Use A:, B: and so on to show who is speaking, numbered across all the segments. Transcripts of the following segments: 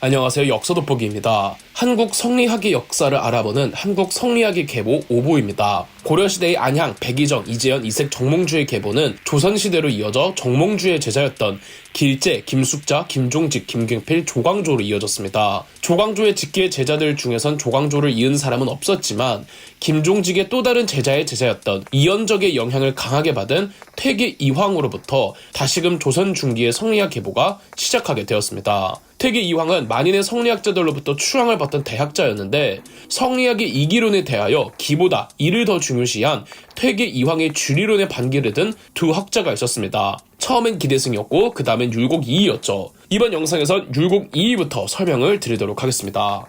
A: 안녕하세요. 역사 돋보기입니다. 한국 성리학의 역사를 알아보는 한국 성리학의 계보 5부입니다. 고려시대의 안향, 백이정, 이재현, 이색, 정몽주의 계보는 조선시대로 이어져 정몽주의 제자였던 길재, 김숙자, 김종직, 김경필, 조광조로 이어졌습니다. 조광조의 직계의 제자들 중에선 조광조를 이은 사람은 없었지만 김종직의 또 다른 제자의 제자였던 이연적의 영향을 강하게 받은 퇴계 이황으로부터 다시금 조선 중기의 성리학 계보가 시작하게 되었습니다. 퇴계 이황은 만인의 성리학자들로부터 추앙을 받던 대학자였는데 성리학의 이기론에 대하여 기보다 이를 더 중요시한 퇴계 이황의 주리론에 반기를 든 두 학자가 있었습니다. 처음엔 기대승이었고 그 다음엔 율곡 이이였죠. 이번 영상에선 율곡 이이부터 설명을 드리도록 하겠습니다.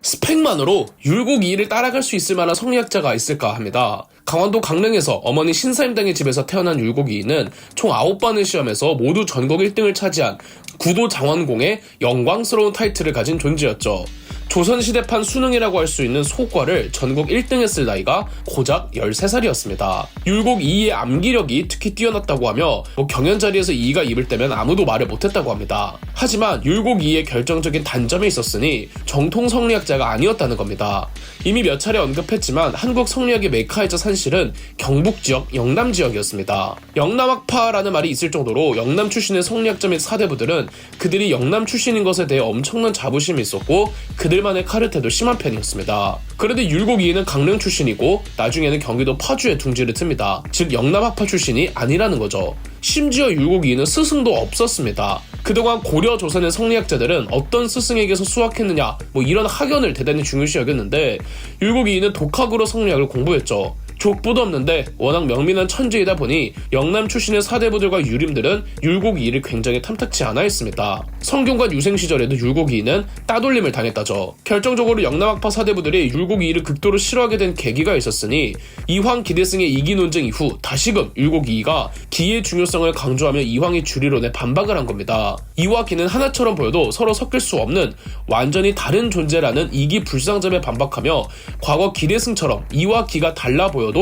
A: 스펙만으로 율곡 이이를 따라갈 수 있을 만한 성리학자가 있을까 합니다. 강원도 강릉에서 어머니 신사임당의 집에서 태어난 율곡 이이는 총 9번의 시험에서 모두 전국 1등을 차지한 구도 장원공의 영광스러운 타이틀을 가진 존재였죠. 조선시대판 수능이라고 할 수 있는 소과를 전국 1등했을 나이가 고작 13살이었습니다. 율곡 이이의 암기력이 특히 뛰어났다고 하며 경연 자리에서 이이가 입을 떼면 아무도 말을 못했다고 합니다. 하지만 율곡 이이의 결정적인 단점이 있었으니 정통 성리학자가 아니었다는 겁니다. 이미 몇 차례 언급했지만 한국 성리학의 메카이자 산실은 경북 지역, 영남 지역이었습니다. 영남학파라는 말이 있을 정도로 영남 출신의 성리학자 및 사대부들은 그들이 영남 출신인 것에 대해 엄청난 자부심이 있었고 그들만의 카르텔도 심한 편이었습니다. 그런데 율곡 이이는 강릉 출신이고 나중에는 경기도 파주에 둥지를 틉니다. 즉 영남학파 출신이 아니라는 거죠. 심지어 율곡 이이는 스승도 없었습니다. 그동안 고려 조선의 성리학자들은 어떤 스승에게서 수학했느냐 이런 학연을 대단히 중요시 여겼는데 율곡 이이는 독학으로 성리학을 공부했죠. 족보도 없는데 워낙 명민한 천재이다 보니 영남 출신의 사대부들과 유림들은 율곡 이이를 굉장히 탐탁치 않아 했습니다. 성균관 유생 시절에도 율곡 이이는 따돌림을 당했다죠. 결정적으로 영남학파 사대부들이 율곡 이이를 극도로 싫어하게 된 계기가 있었으니 이황 기대승의 이기 논쟁 이후 다시금 율곡 이이가 기의 중요성을 강조하며 이황의 주리론에 반박을 한 겁니다. 이와 기는 하나처럼 보여도 서로 섞일 수 없는 완전히 다른 존재라는 이기 불상점에 반박하며 과거 기대승처럼 이와 기가 달라 보여도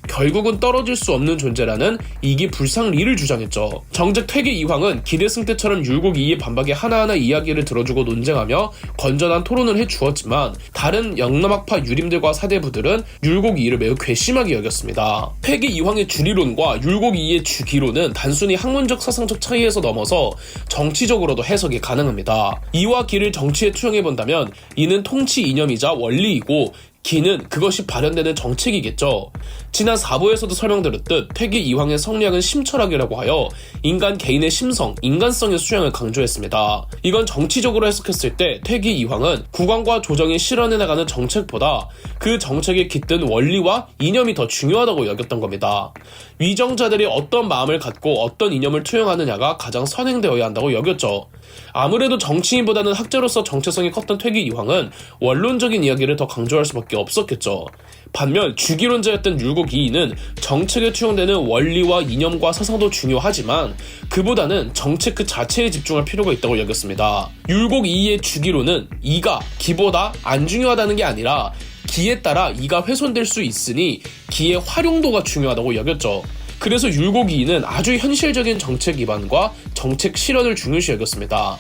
A: 결국은 떨어질 수 없는 존재라는 이기 불상리를 주장했죠. 정작 퇴계 이황은 기대승 때처럼 율곡 이이의 반박에 하나하나 이야기를 들어주고 논쟁하며 건전한 토론을 해주었지만 다른 영남학파 유림들과 사대부들은 율곡 이이를 매우 괘씸하게 여겼습니다. 퇴계 이황의 주리론과 율곡 이이의 주기론은 단순히 학문적 사상적 차이에서 넘어서 정치적으로도 해석이 가능합니다. 이와 기를 정치에 투영해본다면 이는 통치 이념이자 원리이고 기는 그것이 발현되는 정책이겠죠. 지난 4부에서도 설명드렸듯 퇴계 이황의 성리학은 심철학이라고 하여 인간 개인의 심성, 인간성의 수양을 강조했습니다. 이건 정치적으로 해석했을 때 퇴계 이황은 국왕과 조정이 실현해 나가는 정책보다 그 정책에 깃든 원리와 이념이 더 중요하다고 여겼던 겁니다. 위정자들이 어떤 마음을 갖고 어떤 이념을 투영하느냐가 가장 선행되어야 한다고 여겼죠. 아무래도 정치인보다는 학자로서 정체성이 컸던 퇴계 이황은 원론적인 이야기를 더 강조할 수밖에 없었겠죠. 반면 주기론자였던 율곡 이이는 정책에 투영되는 원리와 이념과 사상도 중요하지만 그보다는 정책 그 자체에 집중할 필요가 있다고 여겼습니다. 율곡 이이의 주기론은 이가 기보다 안 중요하다는 게 아니라 기에 따라 이가 훼손될 수 있으니 기의 활용도가 중요하다고 여겼죠. 그래서 율곡 이이는 아주 현실적인 정책 기반과 정책 실현을 중요시 여겼습니다.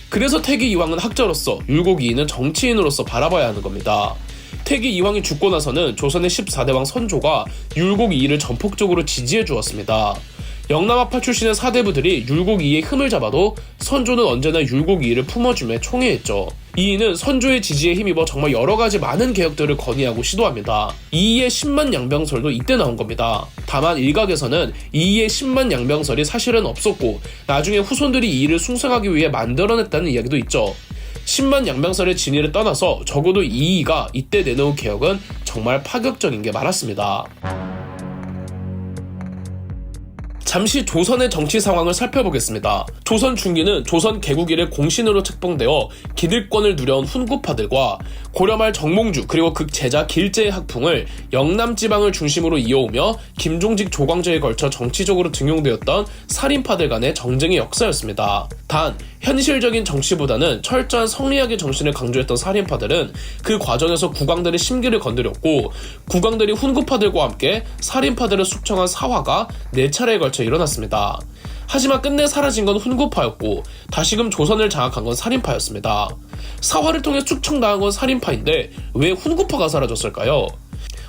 A: 그래서 퇴계 이황은 학자로서 율곡 이이는 정치인으로서 바라봐야 하는 겁니다. 퇴계 이황이 죽고 나서는 조선의 14대 왕 선조가 율곡 이이를 전폭적으로 지지해 주었습니다. 영남학파 출신의 사대부들이 율곡 이이의 흠을 잡아도 선조는 언제나 율곡 이이를 품어주며 총애했죠. 이이는 선조의 지지에 힘입어 정말 여러가지 많은 개혁들을 건의하고 시도합니다. 이이의 10만 양병설도 이때 나온 겁니다. 다만 일각에서는 이이의 10만 양병설이 사실은 없었고 나중에 후손들이 이이를 숭상하기 위해 만들어냈다는 이야기도 있죠. 10만 양병설의 진위를 떠나서 적어도 이이가 이때 내놓은 개혁은 정말 파격적인 게 많았습니다. 잠시 조선의 정치 상황을 살펴보겠습니다. 조선 중기는 조선 개국 이래 공신으로 책봉되어 기득권을 누려온 훈구파들과 고려말 정몽주 그리고 그 제자 길재의 학풍을 영남 지방을 중심으로 이어오며 김종직 조광조에 걸쳐 정치적으로 등용되었던 살인파들 간의 정쟁의 역사였습니다. 단 현실적인 정치보다는 철저한 성리학의 정신을 강조했던 살인파들은 그 과정에서 국왕들의 심기를 건드렸고 국왕들이 훈구파들과 함께 살인파들을 숙청한 사화가 4차례에 걸쳐 일어났습니다. 하지만 끝내 사라진 건 훈구파였고 다시금 조선을 장악한 건 살인파였습니다. 사화를 통해 숙청당한 건 살인파인데 왜 훈구파가 사라졌을까요?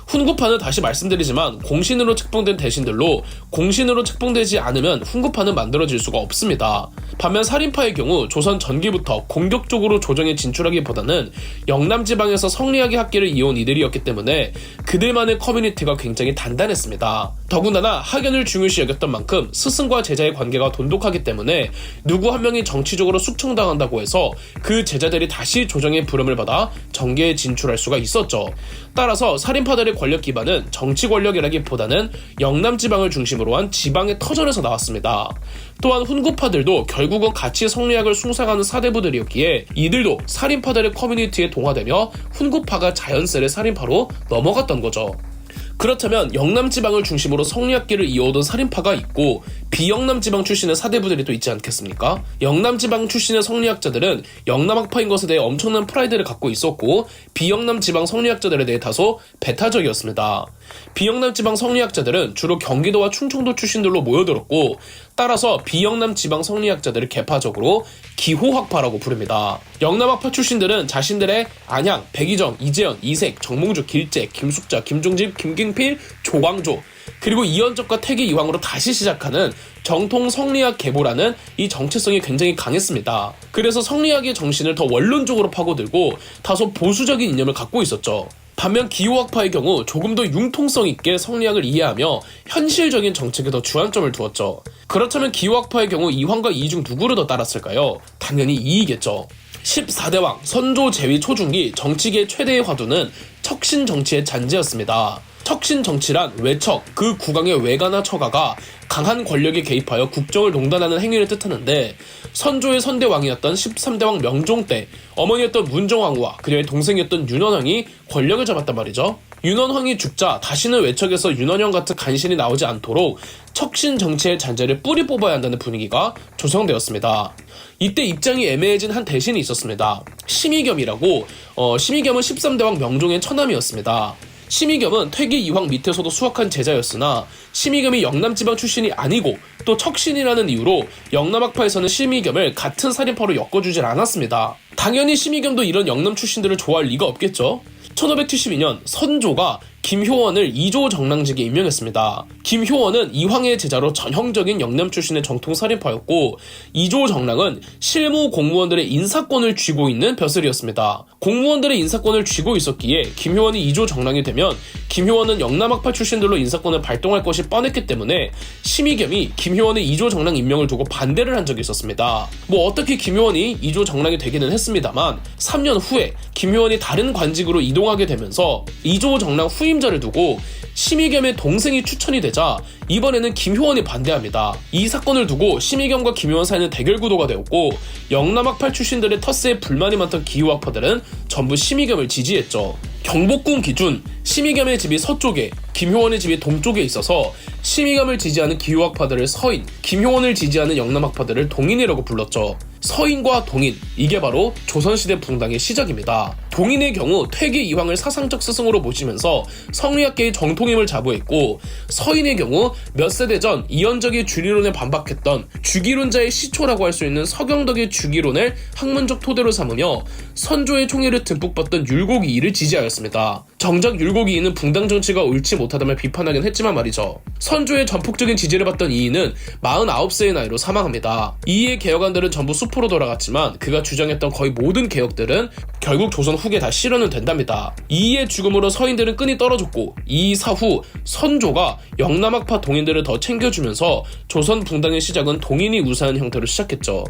A: 훈구파는 다시 말씀드리지만 공신으로 책봉된 대신들로 공신으로 책봉되지 않으면 훈구파는 만들어질 수가 없습니다. 반면 살인파의 경우 조선 전기부터 공격적으로 조정에 진출하기보다는 영남지방에서 성리학의 학계를 이어온 이들이었기 때문에 그들만의 커뮤니티가 굉장히 단단했습니다. 더군다나 학연을 중요시 여겼던 만큼 스승과 제자의 관계가 돈독하기 때문에 누구 한 명이 정치적으로 숙청당한다고 해서 그 제자들이 다시 조정의 부름을 받아 정계에 진출할 수가 있었죠. 따라서 살인파들의 권력 기반은 정치 권력이라기보다는 영남지방을 중심으로 한 지방의 터전에서 나왔습니다. 또한 훈구파들도 결국은 같이 성리학을 숭상하는 사대부들이었기에 이들도 살인파들의 커뮤니티에 동화되며 훈구파가 자연스레 살인파로 넘어갔던 거죠. 그렇다면 영남지방을 중심으로 성리학계를 이어오던 살인파가 있고 비영남지방 출신의 사대부들이 또 있지 않겠습니까? 영남지방 출신의 성리학자들은 영남학파인 것에 대해 엄청난 프라이드를 갖고 있었고 비영남지방 성리학자들에 대해 다소 배타적이었습니다. 비영남지방 성리학자들은 주로 경기도와 충청도 출신들로 모여들었고 따라서 비영남지방 성리학자들을 계파적으로 기호학파라고 부릅니다. 영남학파 출신들은 자신들의 안양, 백이정, 이재현, 이색, 정몽주, 길재, 김숙자, 김종집, 김경필, 조광조 그리고 이현적과 태계 이황으로 다시 시작하는 정통 성리학 계보라는 이 정체성이 굉장히 강했습니다. 그래서 성리학의 정신을 더 원론적으로 파고들고 다소 보수적인 이념을 갖고 있었죠. 반면 기호학파의 경우 조금 더 융통성 있게 성리학을 이해하며 현실적인 정책에 더 주안점을 두었죠. 그렇다면 기호학파의 경우 이황과 이 중 누구를 더 따랐을까요? 당연히 이이겠죠. 14대왕 선조 제위 초중기 정치계의 최대의 화두는 척신 정치의 잔재였습니다. 척신 정치란 외척, 그 국왕의 외가나 처가가 강한 권력에 개입하여 국정을 농단하는 행위를 뜻하는데 선조의 선대왕이었던 13대왕 명종 때 어머니였던 문정왕후와 그녀의 동생이었던 윤원왕이 권력을 잡았단 말이죠. 윤원왕이 죽자 다시는 외척에서 윤원영 같은 간신이 나오지 않도록 척신 정치의 잔재를 뿌리 뽑아야 한다는 분위기가 조성되었습니다. 이때 입장이 애매해진 한 대신이 있었습니다. 심의겸이라고 심의겸은 13대왕 명종의 처남이었습니다. 심의겸은 퇴계 이황 밑에서도 수학한 제자였으나 심의겸이 영남지방 출신이 아니고 또 척신이라는 이유로 영남학파에서는 심의겸을 같은 살인파로 엮어주질 않았습니다. 당연히 심의겸도 이런 영남 출신들을 좋아할 리가 없겠죠. 1572년 선조가 김효원을 이조 정랑직에 임명했습니다. 김효원은 이황의 제자로 전형적인 영남 출신의 정통 살인파였고 이조 정랑은 실무 공무원들의 인사권을 쥐고 있는 벼슬이었습니다. 공무원들의 인사권을 쥐고 있었기에 김효원이 이조 정랑이 되면 김효원은 영남학파 출신들로 인사권을 발동할 것이 뻔했기 때문에 심의겸이 김효원의 이조 정랑 임명을 두고 반대를 한 적이 있었습니다. 어떻게 김효원이 이조 정랑이 되기는 했습니다만 3년 후에 김효원이 다른 관직으로 이동하게 되면서 이조 정랑 후임자를 두고 심의겸의 동생이 추천이 되자 이번에는 김효원이 반대합니다. 이 사건을 두고 심의겸과 김효원 사이는 대결 구도가 되었고 영남학파 출신들의 텃세에 불만이 많던 기호학파들은 전부 심의겸을 지지했죠. 경복궁 기준 심의겸의 집이 서쪽에 김효원의 집이 동쪽에 있어서 심의겸을 지지하는 기호학파들을 서인, 김효원을 지지하는 영남학파들을 동인이라고 불렀죠. 서인과 동인, 이게 바로 조선시대 붕당의 시작입니다. 동인의 경우 퇴계 이황을 사상적 스승으로 모시면서 성리학계의 정통임을 자부했고 서인의 경우 몇 세대 전 이현적의 주리론에 반박했던 주기론자의 시초라고 할 수 있는 서경덕의 주기론을 학문적 토대로 삼으며 선조의 총애를 듬뿍 받던 율곡이이를 지지하였습니다. 정작 율곡이이는 붕당 정치가 옳지 못하다며 비판하긴 했지만 말이죠. 선조의 전폭적인 지지를 받던 이이는 49세의 나이로 사망합니다. 이이의 개혁안들은 전부 수포로 돌아갔지만 그가 주장했던 거의 모든 개혁들은 결국 조선 후기에 다 실현은 된답니다. 이이의 죽음으로 서인들은 끈이 떨어졌고 이이 사후 선조가 영남학파 동인들을 더 챙겨주면서 조선 붕당의 시작은 동인이 우세한 형태로 시작했죠.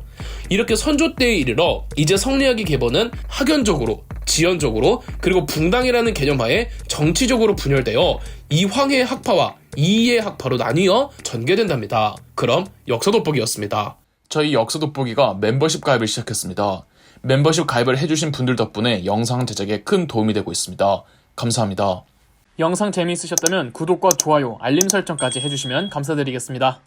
A: 이렇게 선조 때에 이르러 이제 성리학의 계보는 학연적으로 지연적으로 그리고 붕당이라는 개념하에 정치적으로 분열되어 이황의 학파와 이이의 학파로 나뉘어 전개된답니다. 그럼 역사 돋보기였습니다.
B: 저희 역사 돋보기가 멤버십 가입을 시작했습니다. 멤버십 가입을 해주신 분들 덕분에 영상 제작에 큰 도움이 되고 있습니다. 감사합니다.
C: 영상 재미있으셨다면 구독과 좋아요, 알림 설정까지 해주시면 감사드리겠습니다.